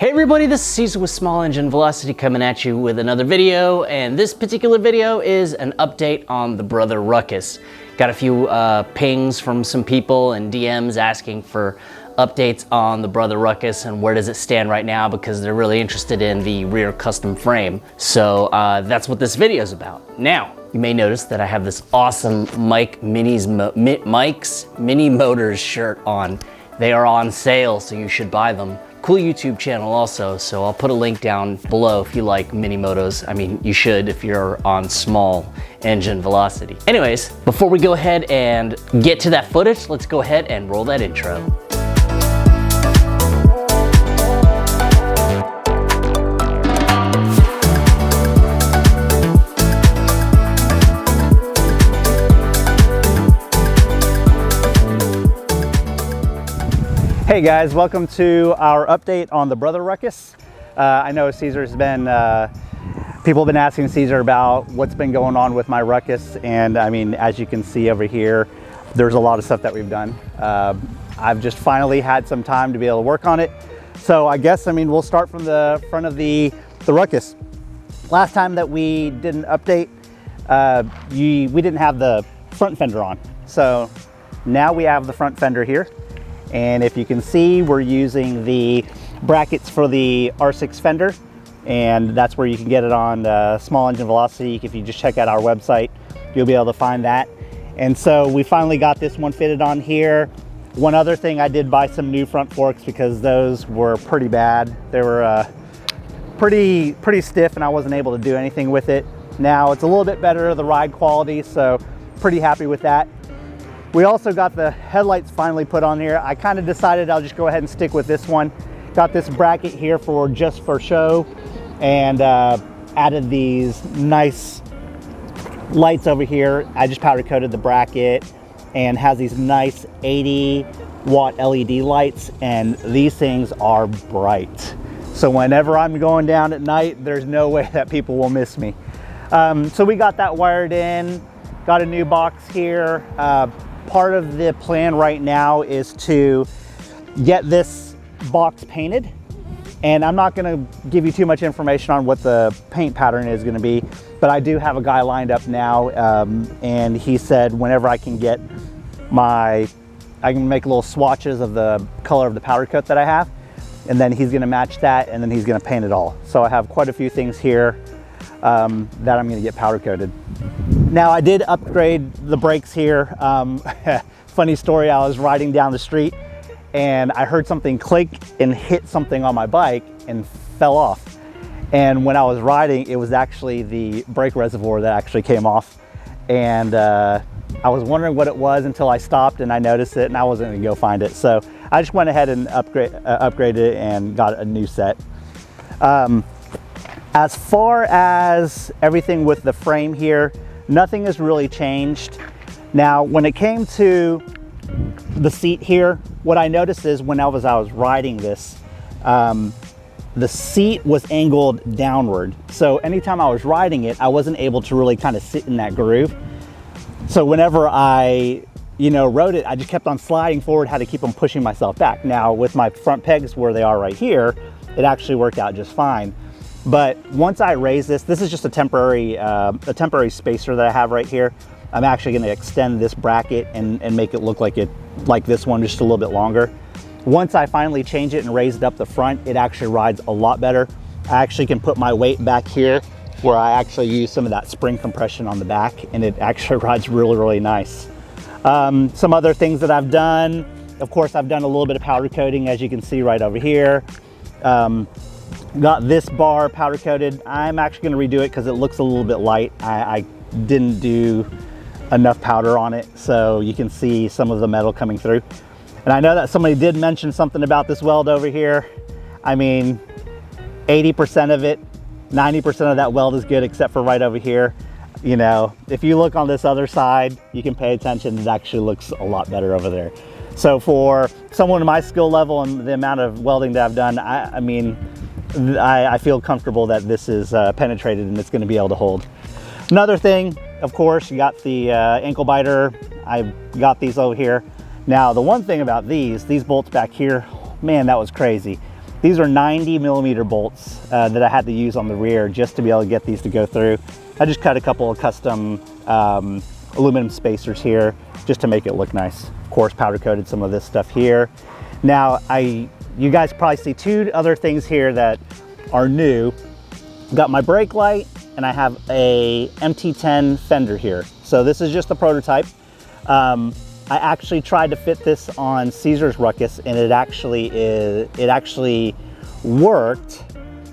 Hey everybody, this is Caesar with SmallEngineVelocity coming at you with another video, and this particular video is an update on the brother Ruckus. Got a few pings from some people and DMs asking for updates on the brother Ruckus and where does it stand right now, because they're really interested in the rear custom frame. So that's what this video is about. Now, you may notice that I have this awesome Mike's Mini Motors shirt on. They are on sale, so you should buy them. Cool YouTube channel also, so I'll put a link down below if you like mini motos. I mean, you should if you're on SmallEngineVelocity. Anyways, before we go ahead and get to that footage, let's go ahead and roll that intro. Hey guys, welcome to our update on the brother Ruckus. I know Caesar's been, people have been asking Caesar about what's been going on with my Ruckus, and I mean, as you can see over here, there's a lot of stuff that we've done. I've just finally had some time to be able to work on it. So I guess, I mean, we'll start from the front of the Ruckus. Last time that we did an update, we didn't have the front fender on. So now we have the front fender here. And if you can see, we're using the brackets for the R6 fender, and that's where you can get it on SmallEngineVelocity. If you just check out our website, you'll be able to find that. And so we finally got this one fitted on here. One other thing, I did buy some new front forks because those were pretty bad. They were pretty stiff, and I wasn't able to do anything with it. Now it's a little bit better, the ride quality, so pretty happy with that. We also got the headlights finally put on here. I kind of decided I'll just go ahead and stick with this one. Got this bracket here for just for show, and added these nice lights over here. I just powder coated the bracket and has these nice 80-watt LED lights, and these things are bright. So whenever I'm going down at night, there's no way that people will miss me. So we got that wired in, got a new box here. Part of the plan right now is to get this box painted, and I'm not going to give you too much information on what the paint pattern is going to be, but I do have a guy lined up now, and he said whenever I can get I can make little swatches of the color of the powder coat that I have, and then he's going to match that, and then he's going to paint it all. So I have quite a few things here that I'm going to get powder coated. Now, I did upgrade the brakes here. Funny story, I was riding down the street and I heard something click and hit something on my bike and fell off. And when I was riding, it was actually the brake reservoir that actually came off. And I was wondering what it was until I stopped and I noticed it, and I wasn't gonna go find it. So I just went ahead and upgraded it and got a new set. As far as everything with the frame here, nothing has really changed. Now, when it came to the seat here, what I noticed is when I was riding this, the seat was angled downward. So anytime I was riding it, I wasn't able to really kind of sit in that groove. So whenever I, rode it, I just kept on sliding forward, had to keep on pushing myself back. Now, with my front pegs where they are right here, it actually worked out just fine. But once I raise this is just a temporary spacer that I have right here. I'm actually going to extend this bracket and make it look like this one, just a little bit longer. Once I finally change it and raise it up the front, it actually rides a lot better. I actually can put my weight back here where I actually use some of that spring compression on the back, and it actually rides really, really nice. Some other things that I've done, of course, I've done a little bit of powder coating, as you can see right over here. Got this bar powder coated. I'm actually going to redo it because it looks a little bit light. I didn't do enough powder on it, so you can see some of the metal coming through. And I know that somebody did mention something about this weld over here. I mean, 80% of it, 90% of that weld is good except for right over here. If you look on this other side, you can pay attention. It actually looks a lot better over there. So for someone of my skill level and the amount of welding that I've done, I feel comfortable that this is penetrated and it's going to be able to hold. Another thing, of course, you got the ankle biter. I've got these over here. Now, the one thing about these bolts back here, man, that was crazy. These are 90mm bolts that I had to use on the rear just to be able to get these to go through. I just cut a couple of custom aluminum spacers here just to make it look nice. Of course, powder coated some of this stuff here. Now, you guys probably see two other things here that are new. Got my brake light, and I have a Mt10 Fender here. So this is just the prototype. I actually tried to fit this on Caesar's Ruckus, and it actually worked,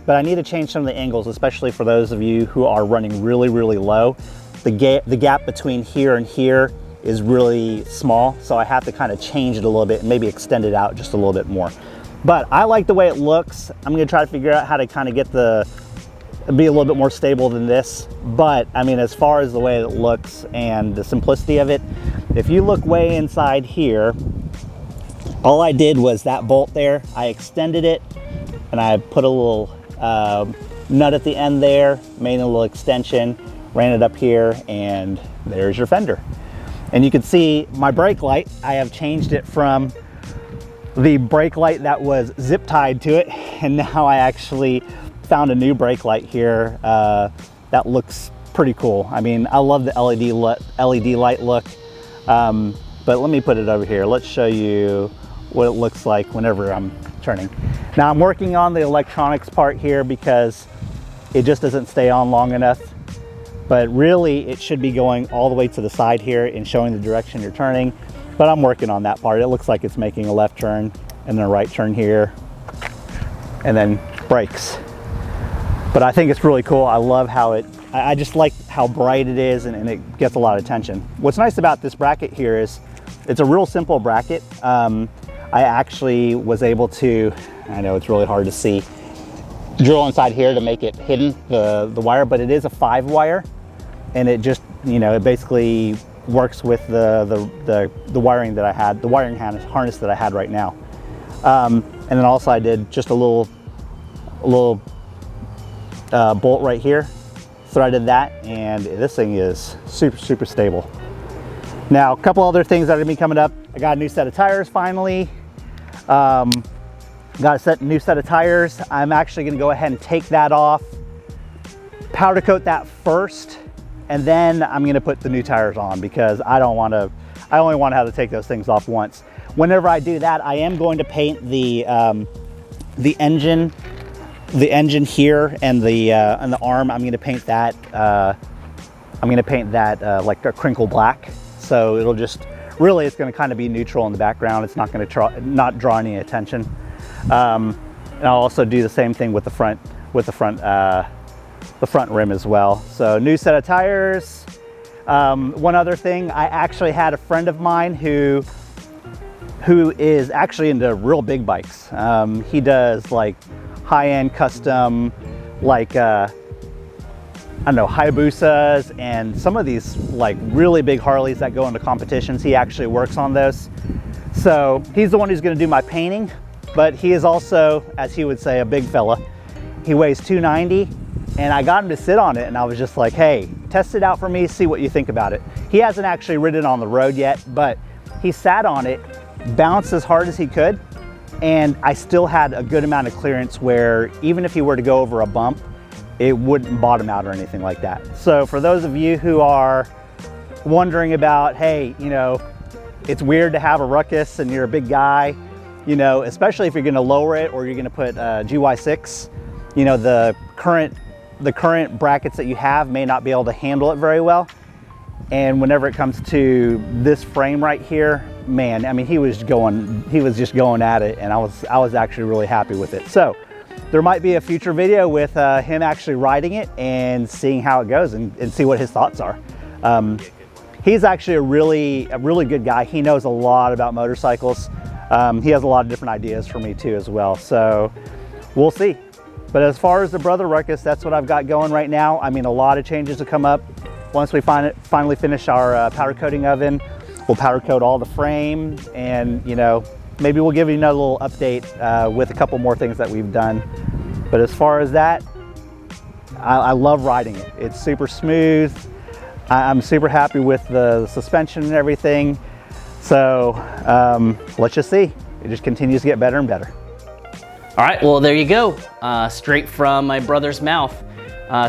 but I need to change some of the angles, especially for those of you who are running really, really low. The gap between here and here is really small, so I have to kind of change it a little bit and maybe extend it out just a little bit more. But I like the way it looks. I'm gonna try to figure out how to kind of get be a little bit more stable than this. But I mean, as far as the way it looks and the simplicity of it, if you look way inside here, all I did was that bolt there, I extended it and I put a little nut at the end there, made a little extension, ran it up here, and there's your fender. And you can see my brake light, I have changed it from the brake light that was zip tied to it, and now I actually found a new brake light here that looks pretty cool. I mean, I love the LED light look, but let me put it over here. Let's show you what it looks like whenever I'm turning. Now I'm working on the electronics part here because it just doesn't stay on long enough, but really it should be going all the way to the side here and showing the direction you're turning, but I'm working on that part. It looks like it's making a left turn and then a right turn here and then brakes. But I think it's really cool. I love how I just like how bright it is, and it gets a lot of attention. What's nice about this bracket here is it's a real simple bracket. I actually was able to, I know it's really hard to see, drill inside here to make it hidden, the wire, but it is a 5-wire, and it just, you know, it basically works with the wiring that I had, the wiring harness that I had right now. And then also I did just a little bolt right here, threaded that, and this thing is super stable. Now, a couple other things that are gonna be coming up. I got a new set of tires finally. Got a new set of tires. I'm actually gonna go ahead and take that off, powder coat that first, and then I'm gonna put the new tires on because I only want to have to take those things off once. Whenever I do that, I am going to paint the engine here and the arm. I'm going to paint that. Like a crinkle black. So it'll just really, it's going to kind of be neutral in the background. It's not going to not draw any attention. And I'll also do the same thing with the front rim as well. So new set of tires. One other thing, I actually had a friend of mine who is actually into real big bikes. He does like high-end custom, like I don't know, Hayabusas and some of these like really big Harleys that go into competitions. He actually works on those. So he's the one who's going to do my painting, but he is also, as he would say, a big fella. He weighs 290, and I got him to sit on it, and I was just like, hey, test it out for me, see what you think about it. He hasn't actually ridden it on the road yet, but he sat on it, bounced as hard as he could, and I still had a good amount of clearance where even if he were to go over a bump, it wouldn't bottom out or anything like that. So for those of you who are wondering about, hey, you know, it's weird to have a Ruckus and you're a big guy, you know, especially if you're gonna lower it or you're gonna put GY6, you know, the current brackets that you have may not be able to handle it very well. And whenever it comes to this frame right here, man, I mean, he was just going at it, and I was actually really happy with it. So there might be a future video with him actually riding it and seeing how it goes and see what his thoughts are. He's actually a really good guy. He knows a lot about motorcycles. He has a lot of different ideas for me too as well. So we'll see. But as far as the Brother Ruckus, that's what I've got going right now. I mean, a lot of changes to come up. Once we finally finish our powder coating oven, we'll powder coat all the frame, and you know, maybe we'll give you another little update with a couple more things that we've done. But as far as that, I love riding it. It's super smooth. I'm super happy with the suspension and everything. So let's just see. It just continues to get better and better. All right, well, there you go. Straight from my brother's mouth.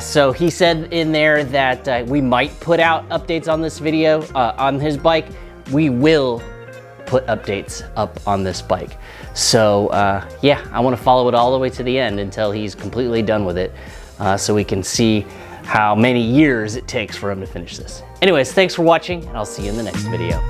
So he said in there that we might put out updates on this video, on his bike. We will put updates up on this bike. So yeah, I want to follow it all the way to the end until he's completely done with it, so we can see how many years it takes for him to finish this. Anyways, thanks for watching, and I'll see you in the next video.